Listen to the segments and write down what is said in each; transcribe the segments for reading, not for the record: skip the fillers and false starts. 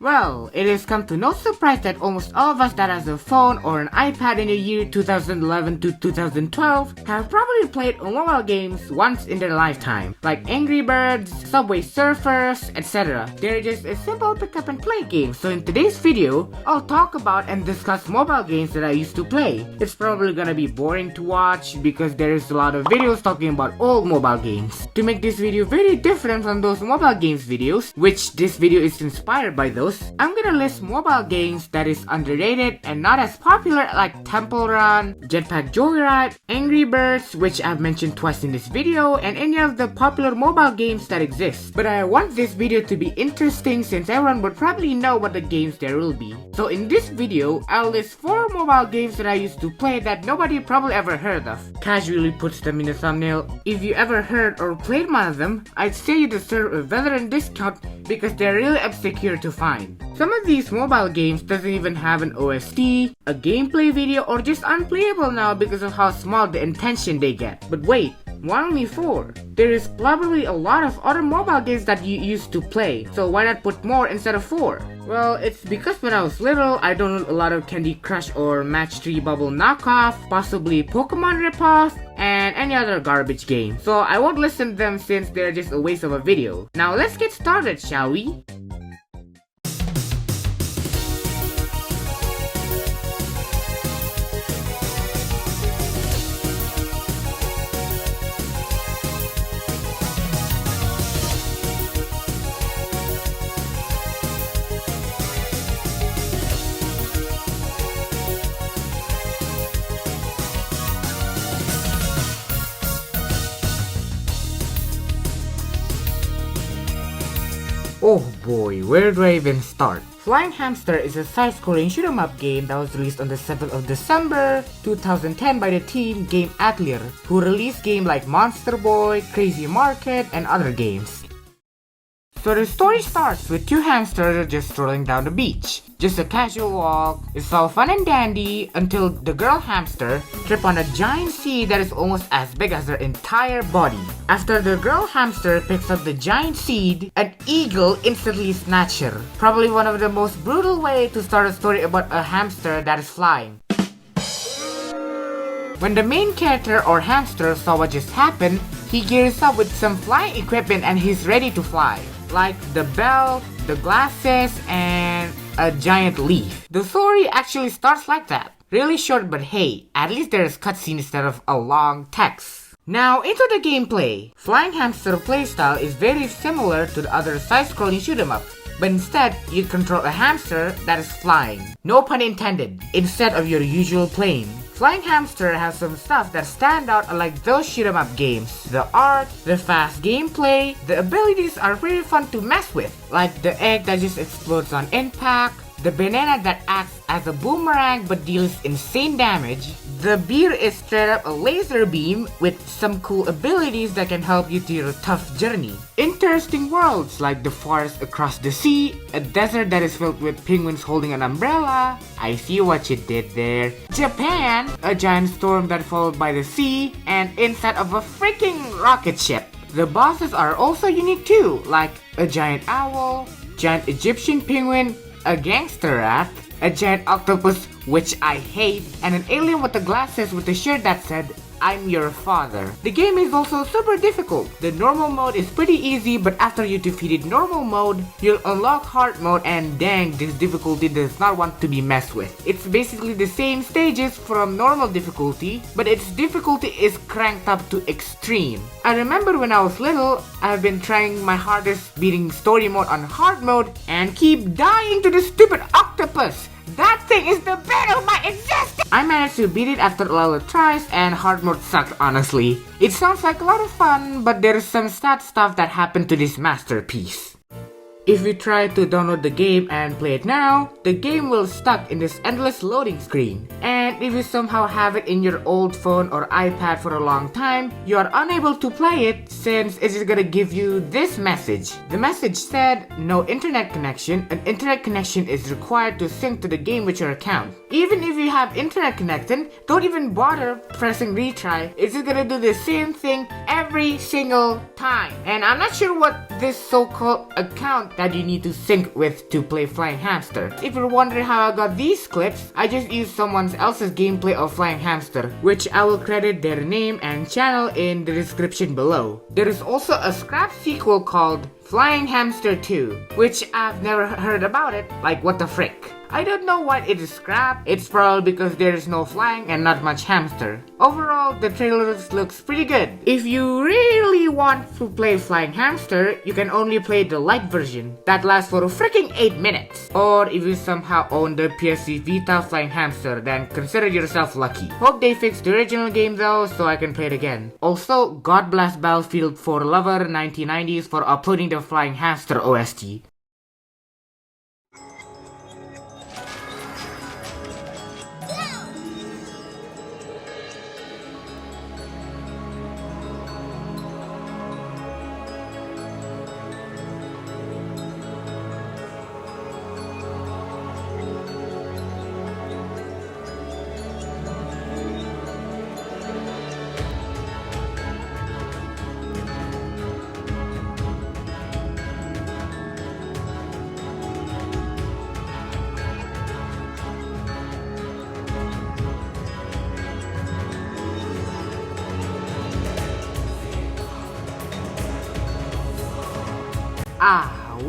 Well, it has come to no surprise that almost all of us that has a phone or an iPad in the year 2011 to 2012 have probably played mobile games once in their lifetime, like Angry Birds, Subway Surfers, etc. They're just a simple pick up and play game, so in today's video, I'll talk about and discuss mobile games that I used to play. It's probably gonna be boring to watch because there's a lot of videos talking about old mobile games. To make this video very different from those mobile games videos, which this video is inspired by those, I'm gonna list mobile games that is underrated and not as popular like Temple Run, Jetpack Joyride, Angry Birds, which I've mentioned twice in this video, and any of the popular mobile games that exist. But I want this video to be interesting since everyone would probably know what the games there will be. So in this video, I'll list 4 mobile games that I used to play that nobody probably ever heard of. Casually puts them in the thumbnail. If you ever heard or played one of them, I'd say you deserve a veteran discount because they're really obscure to find. Some of these mobile games doesn't even have an OST, a gameplay video, or just unplayable now because of how small the attention they get. But wait, why only 4? There is probably a lot of other mobile games that you used to play, so why not put more instead of 4? Well, it's because when I was little, I downloaded a lot of Candy Crush or Match 3 Bubble knockoff, possibly Pokemon ripoff, and any other garbage game. So I won't listen to them since they're just a waste of a video. Now let's get started, shall we? Oh boy, where do I even start? Flying Hamster is a side-scrolling shoot-'em-up game that was released on the 7th of December 2010 by the team Game Atelier, who released games like Monster Boy, Crazy Market, and other games. So the story starts with 2 hamsters just strolling down the beach. Just a casual walk, it's all fun and dandy until the girl hamster trips on a giant seed that is almost as big as her entire body. After the girl hamster picks up the giant seed, an eagle instantly snatches her. Probably one of the most brutal ways to start a story about a hamster that is flying. When the main character or hamster saw what just happened, he gears up with some flying equipment and he's ready to fly. Like the belt, the glasses, and a giant leaf. The story actually starts like that. Really short, but hey, at least there's cutscene instead of a long text. Now into the gameplay. Flying Hamster playstyle is very similar to the other side-scrolling shoot-'em-up, but instead you control a hamster that is flying. No pun intended, instead of your usual plane. Flying Hamster has some stuff that stand out unlike those shoot-'em-up games. The art, the fast gameplay, the abilities are pretty fun to mess with, like the egg that just explodes on impact, the banana that acts as a boomerang but deals insane damage. The beer is straight up a laser beam with some cool abilities that can help you to your tough journey. Interesting worlds like the forest across the sea, a desert that is filled with penguins holding an umbrella. I see what you did there. Japan, a giant storm that followed by the sea, and inside of a freaking rocket ship. The bosses are also unique too, like a giant owl, giant Egyptian penguin, a gangster rat, a giant octopus, which I hate, and an alien with the glasses with a shirt that said, "I'm your father." The game is also super difficult. The normal mode is pretty easy, but after you defeated normal mode, you'll unlock hard mode, and dang, this difficulty does not want to be messed with. It's basically the same stages from normal difficulty, but its difficulty is cranked up to extreme. I remember when I was little, I've been trying my hardest beating story mode on hard mode and keep dying to the stupid octopus. That thing is the bane of my existence! I managed to beat it after a lot of tries, and hard mode sucked honestly. It sounds like a lot of fun, but there's some sad stuff that happened to this masterpiece. If you try to download the game and play it now, the game will stuck in this endless loading screen. And if you somehow have it in your old phone or iPad for a long time, you are unable to play it since it is gonna give you this message. The message said, no internet connection. An internet connection is required to sync to the game with your account. Even if you have internet connection, don't even bother pressing retry. It's just gonna do the same thing every single time. And I'm not sure what this so-called account that you need to sync with to play Flying Hamster. If you're wondering how I got these clips, I just used someone else's gameplay of Flying Hamster, which I will credit their name and channel in the description below. There is also a scrap sequel called Flying Hamster 2, which I've never heard about it, like what the frick. I don't know why it is scrap, it's probably because there is no flying and not much hamster. Overall, the trailer looks pretty good. If you really want to play Flying Hamster, you can only play the light version, that lasts for a freaking 8 minutes. Or if you somehow own the PS Vita Flying Hamster, then consider yourself lucky. Hope they fix the original game though, so I can play it again. Also, God bless Battlefield 4 Lover 1990s for uploading the Flying Hamster OST.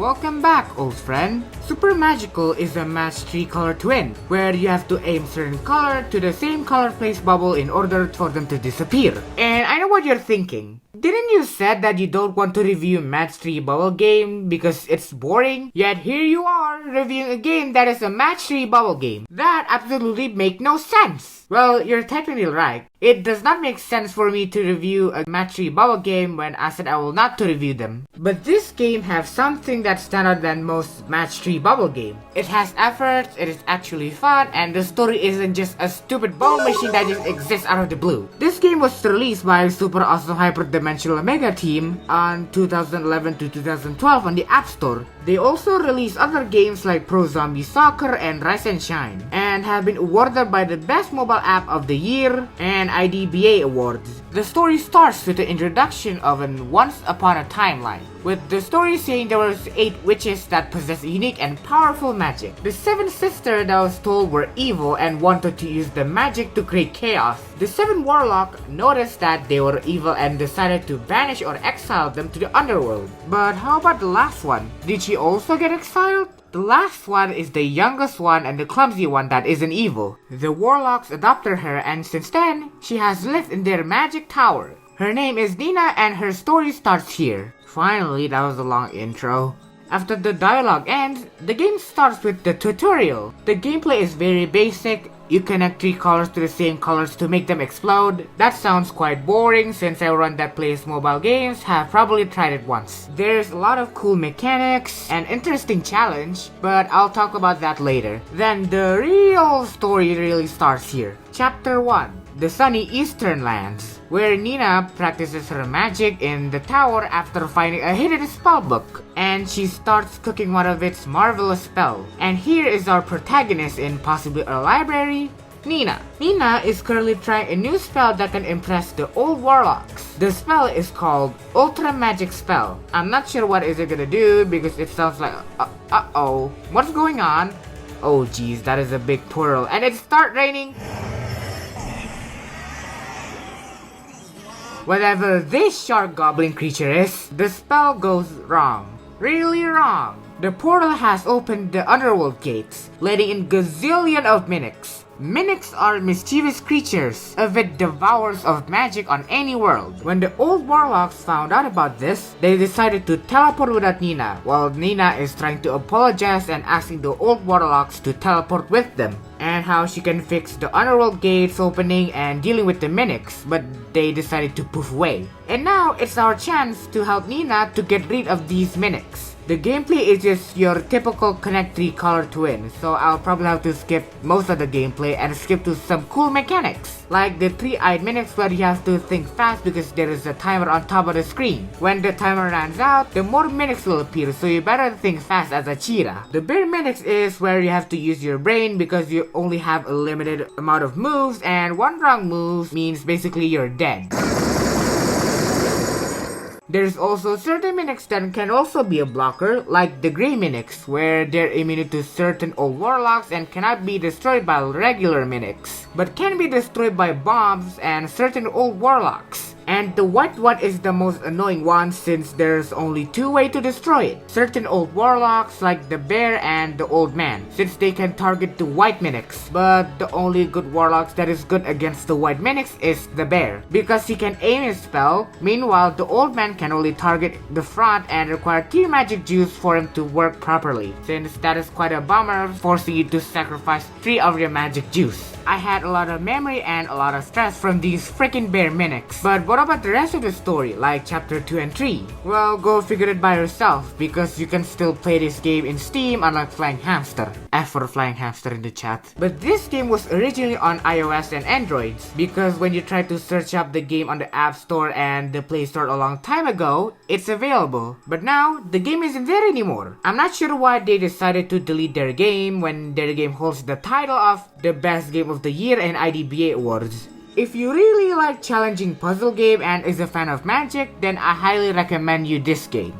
Welcome back, old friend. Supermagical is a match 3-color twin, where you have to aim certain color to the same color place bubble in order for them to disappear. And I know what you're thinking. Didn't you said that you don't want to review match 3 bubble game because it's boring? Yet here you are reviewing a game that is a match 3 bubble game. That absolutely make no sense. Well, you're technically right. It does not make sense for me to review a match 3 bubble game when I said I will not to review them. But this game has something that's standard than most match 3 bubble game. It has efforts, it is actually fun, and the story isn't just a stupid bubble machine that just exists out of the blue. This game was released by Super Awesome Hyperdimensional Mega Team on 2011 to 2012 on the App Store. They also released other games like Pro Zombie Soccer and Rise and Shine, and have been awarded by the Best Mobile App of the Year and IDBA awards. The story starts with the introduction of an once upon a timeline, with the story saying there were 8 witches that possess unique and powerful magic. The 7 sisters that was told were evil and wanted to use the magic to create chaos. The 7 warlock noticed that they were evil and decided to banish or exile them to the underworld. But how about the last one? Did she also get exiled? The last one is the youngest one and the clumsy one that isn't evil. The warlocks adopted her, and since then, she has lived in their magic tower. Her name is Nina and her story starts here. Finally, that was a long intro. After the dialogue ends, the game starts with the tutorial. The gameplay is very basic. You connect 3 colors to the same colors to make them explode. That sounds quite boring since everyone that plays mobile games have probably tried it once. There's a lot of cool mechanics and interesting challenge, but I'll talk about that later. Then the real story really starts here. Chapter 1. The Sunny Eastern Lands, where Nina practices her magic in the tower after finding a hidden spellbook, and she starts cooking one of its marvelous spells. And here is our protagonist in possibly a library, Nina. Nina is currently trying a new spell that can impress the old warlocks. The spell is called Ultra Magic Spell. I'm not sure what is it gonna do because it sounds like uh-oh. What's going on? Oh geez, that is a big portal and it starts raining. Whatever this shark goblin creature is, the spell goes wrong. Really wrong. The portal has opened the underworld gates, letting in gazillion of mimics. Mimics are mischievous creatures, avid devourers of magic on any world. When the old warlocks found out about this, they decided to teleport without Nina, while Nina is trying to apologize and asking the old warlocks to teleport with them, and how she can fix the underworld gates opening and dealing with the mimics, but they decided to poof away. And now it's our chance to help Nina to get rid of these mimics. The gameplay is just your typical Connect 3 color twin, so I'll probably have to skip most of the gameplay and skip to some cool mechanics, like the 3-eyed mimics where you have to think fast because there is a timer on top of the screen. When the timer runs out, the more mimics will appear, so you better think fast as a cheetah. The bear mimics is where you have to use your brain because you only have a limited amount of moves, and one wrong move means basically you're dead. There's also certain mimics that can also be a blocker, like the Grey mimics, where they're immune to certain old warlocks and cannot be destroyed by regular mimics, but can be destroyed by bombs and certain old warlocks. And the white one is the most annoying one since there's only two ways to destroy it. Certain old warlocks like the bear and the old man, since they can target the white mimics. But the only good warlocks that is good against the white mimics is the bear, because he can aim his spell. Meanwhile, the old man can only target the front and require 3 magic juice for him to work properly, since that is quite a bummer, forcing you to sacrifice 3 of your magic juice. I had a lot of memory and a lot of stress from these freaking bear mimics. But what about the rest of the story, like chapter 2 and 3? Well, go figure it by yourself, because you can still play this game in Steam unlike Flying Hamster. F for Flying Hamster in the chat. But this game was originally on iOS and Androids, because when you try to search up the game on the App Store and the Play Store a long time ago, it's available. But now, the game isn't there anymore. I'm not sure why they decided to delete their game when their game holds the title of the best game of the year in IDBA awards. If you really like challenging puzzle game and is a fan of magic, then I highly recommend you this game.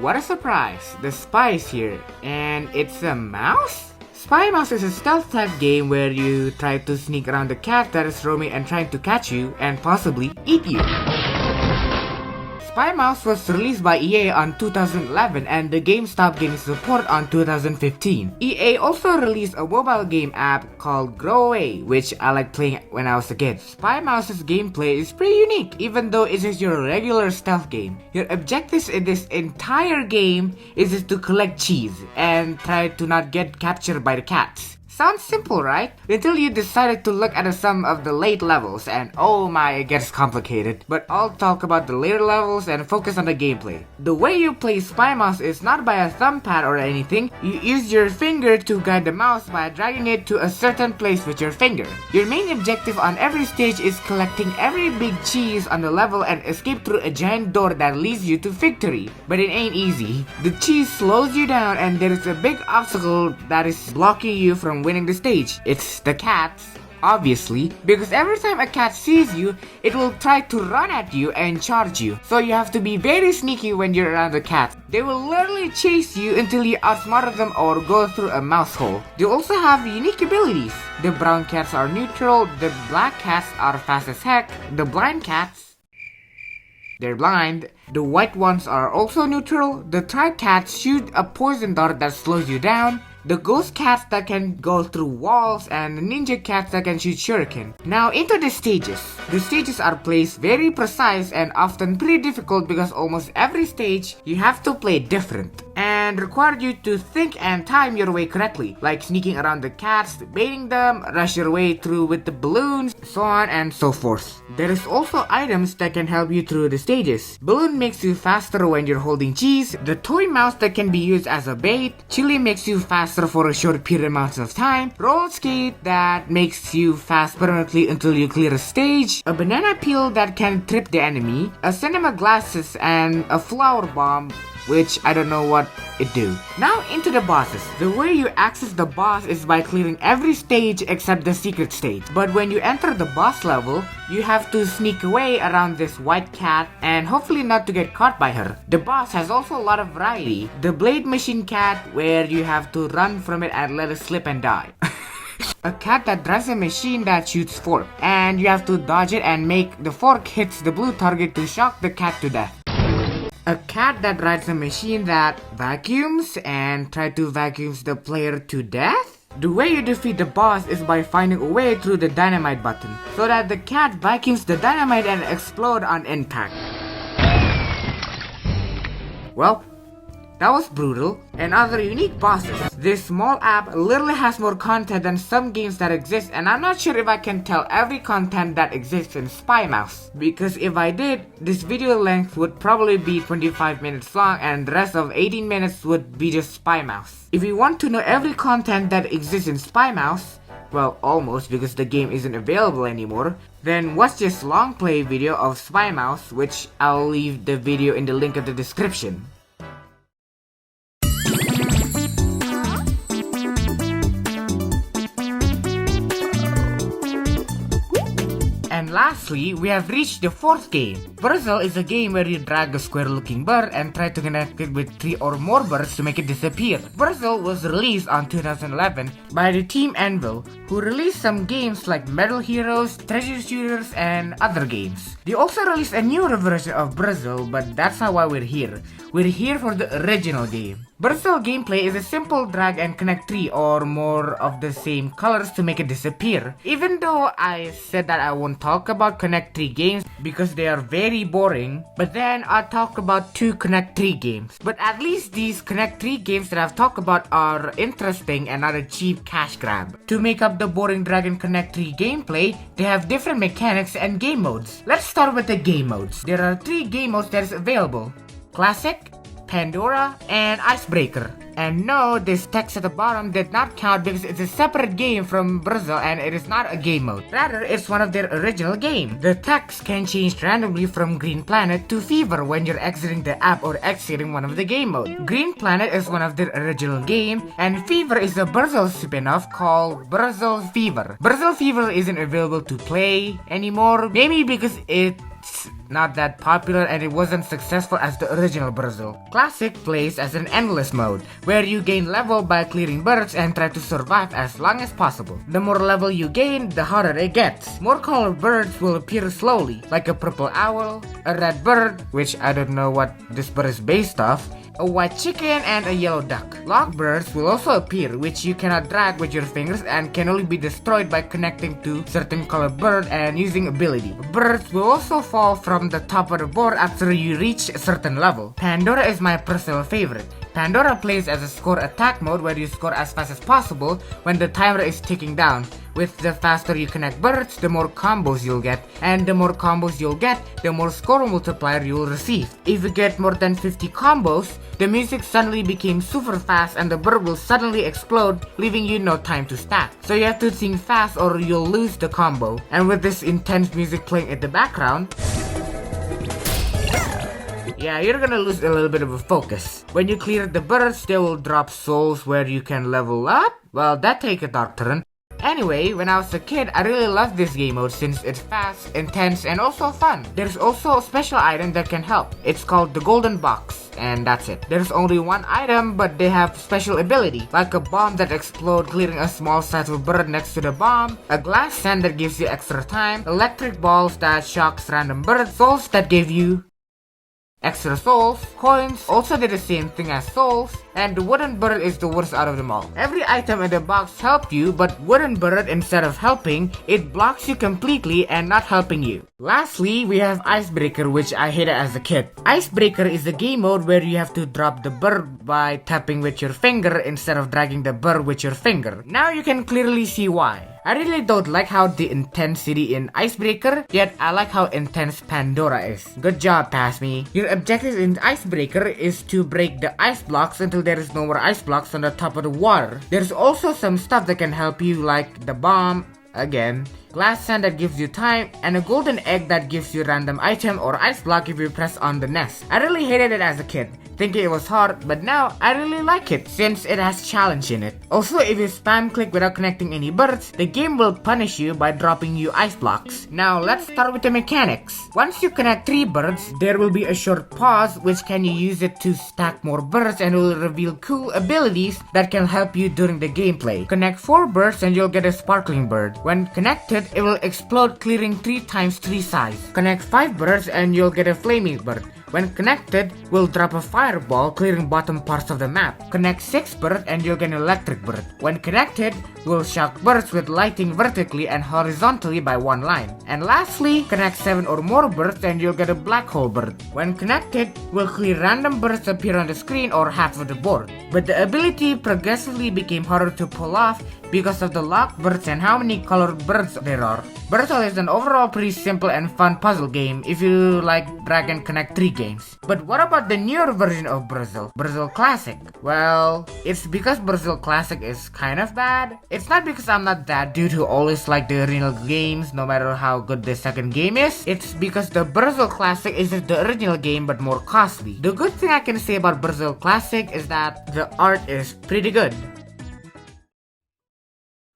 What a surprise! The spy is here, and it's a mouse? Spy Mouse is a stealth type game where you try to sneak around the cat that is roaming and trying to catch you and possibly eat you. Spy Mouse was released by EA on 2011 and the game stopped getting support on 2015. EA also released a mobile game app called Grow Away, which I liked playing when I was a kid. Spy Mouse's gameplay is pretty unique, even though it is your regular stealth game. Your objectives in this entire game is just to collect cheese and try to not get captured by the cats. Sounds simple, right? Until you decided to look at some of the late levels and oh my, it gets complicated. But I'll talk about the later levels and focus on the gameplay. The way you play Spy Mouse is not by a thumb pad or anything. You use your finger to guide the mouse by dragging it to a certain place with your finger. Your main objective on every stage is collecting every big cheese on the level and escape through a giant door that leads you to victory. But it ain't easy. The cheese slows you down and there is a big obstacle that is blocking you from winning the stage. It's the cats, obviously, because every time a cat sees you, it will try to run at you and charge you. So you have to be very sneaky when you're around the cat. They will literally chase you until you outsmart them or go through a mouse hole. They also have unique abilities. The brown cats are neutral, the black cats are fast as heck, the blind cats, they're blind. The white ones are also neutral. The tri cats shoot a poison dart that slows you down. The ghost cats that can go through walls, and the ninja cats that can shoot shuriken. Now into the stages. The stages are placed very precise and often pretty difficult because almost every stage you have to play different and require you to think and time your way correctly, like sneaking around the cats, baiting them, rush your way through with the balloons, so on and so forth. There is also items that can help you through the stages. Balloon makes you faster when you're holding cheese, the toy mouse that can be used as a bait, chili makes you faster for a short period amount of time, roller skate that makes you fast permanently until you clear a stage, a banana peel that can trip the enemy, a cinema glasses, and a flower bomb, which I don't know what it do. Now into the bosses. The way you access the boss is by clearing every stage except the secret stage. But when you enter the boss level, you have to sneak away around this white cat and hopefully not to get caught by her. The boss has also a lot of variety. The blade machine cat, where you have to run from it and let it slip and die. A cat that drives a machine that shoots fork, and you have to dodge it and make the fork hits the blue target to shock the cat to death. A cat that rides a machine that vacuums and try to vacuum the player to death? The way you defeat the boss is by finding a way through the dynamite button, so that the cat vacuums the dynamite and explode on impact. Well, That was brutal. And other unique bosses. This small app literally has more content than some games that exist, and I'm not sure if I can tell every content that exists in Spy Mouse. Because if I did, this video length would probably be 25 minutes long and the rest of 18 minutes would be just Spy Mouse. If you want to know every content that exists in Spy Mouse, well, almost, because the game isn't available anymore, then watch this long play video of Spy Mouse, which I'll leave the video in the link in the description. And lastly, we have reached the fourth game. Birzzle is a game where you drag a square-looking bird and try to connect it with 3 or more birds to make it disappear. Birzzle was released on 2011 by the team Anvil, who released some games like Metal Heroes, Treasure Shooters, and other games. They also released a newer version of Birzzle, but that's not why we're here. We're here for the original game. Birzzle gameplay is a simple drag and connect 3 or more of the same colors to make it disappear. Even though I said that I won't talk about connect 3 games because they are very boring, but then I'll talk about 2 connect 3 games. But at least these connect 3 games that I've talked about are interesting and not a cheap cash grab. To make up the boring drag and connect 3 gameplay, they have different mechanics and game modes. Let's start with the game modes. There are 3 game modes that is available: Classic, Pandora, and Icebreaker. And no, this text at the bottom did not count because it's a separate game from Birzzle and it is not a game mode. Rather, it's one of their original games. The text can change randomly from Green Planet to Fever when you're exiting the app or exiting one of the game modes. Green Planet is one of their original game, and Fever is a Birzzle spin-off called Birzzle Fever. Birzzle Fever isn't available to play anymore, maybe because it's not that popular and it wasn't successful as the original Birzzle. Classic plays as an endless mode, where you gain level by clearing birds and try to survive as long as possible. The more level you gain, the harder it gets. More colored birds will appear slowly, like a purple owl, a red bird, which I don't know what this bird is based off, a white chicken, and a yellow duck. Locked birds will also appear, which you cannot drag with your fingers and can only be destroyed by connecting to certain colored bird and using ability. Birds will also fall from the top of the board after you reach a certain level. Pandora is my personal favorite. Pandora plays as a score attack mode where you score as fast as possible when the timer is ticking down. With the faster you connect birds, the more combos you'll get, and the more combos you'll get, the more score multiplier you'll receive. If you get more than 50 combos, the music suddenly became super fast and the bird will suddenly explode, leaving you no time to stack. So you have to think fast or you'll lose the combo. And with this intense music playing in the background, yeah, you're gonna lose a little bit of a focus. When you clear the birds, they will drop souls where you can level up. Well, that take a dark turn. Anyway, when I was a kid, I really loved this game mode since it's fast, intense, and also fun. There's also a special item that can help. It's called the Golden Box, and that's it. There's only one item, but they have special ability, like a bomb that explodes, clearing a small size of bird next to the bomb, a glass sand that gives you extra time, electric balls that shocks random birds, souls that give you extra souls, coins also did the same thing as souls, and the wooden bird is the worst out of them all. Every item in the box helps you, but wooden bird, instead of helping, it blocks you completely and not helping you. Lastly, we have Icebreaker, which I hated as a kid. Icebreaker is a game mode where you have to drop the bird by tapping with your finger instead of dragging the bird with your finger. Now you can clearly see why. I really don't like how the intensity in Icebreaker, yet I like how intense Pandora is. Good job, Pass Me. Your objective in Icebreaker is to break the ice blocks until there is no more ice blocks on the top of the water. There's also some stuff that can help you, like the bomb, again, glass sand that gives you time, and a golden egg that gives you random item or ice block if you press on the nest. I really hated it as a kid, thinking it was hard, but now I really like it since it has challenge in it. Also, if you spam click without connecting any birds, the game will punish you by dropping you ice blocks. Now let's start with the mechanics. Once you connect 3 birds, there will be a short pause which can you use it to stack more birds and it will reveal cool abilities that can help you during the gameplay. Connect 4 birds and you'll get a sparkling bird. When connected, it will explode, clearing 3 times 3 size. Connect 5 birds and you'll get a flaming bird. When connected, will drop a fireball clearing bottom parts of the map. Connect 6 birds and you'll get an electric bird. When connected, will shock birds with lighting vertically and horizontally by one line. And lastly, connect 7 or more birds and you'll get a black hole bird. When connected, will clear random birds appear on the screen or half of the board. But the ability progressively became harder to pull off because of the locked birds and how many colored birds there are. Birzzle is an overall pretty simple and fun puzzle game if you like drag and connect 3 games. But what about the newer version of Birzzle, Birzzle Classic? Well, it's because Birzzle Classic is kind of bad. It's not because I'm not that dude who always like the original games no matter how good the second game is. It's because the Birzzle Classic isn't the original game but more costly. The good thing I can say about Birzzle Classic is that the art is pretty good.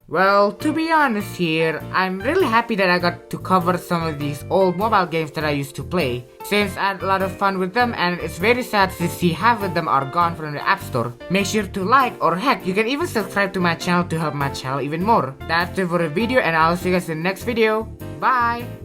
Well, to be honest here, I'm really happy that I got to cover some of these old mobile games that I used to play, since I had a lot of fun with them and it's very sad to see half of them are gone from the App Store. Make sure to like, or heck, you can even subscribe to my channel to help my channel even more. That's it for the video and I'll see you guys in the next video. Bye!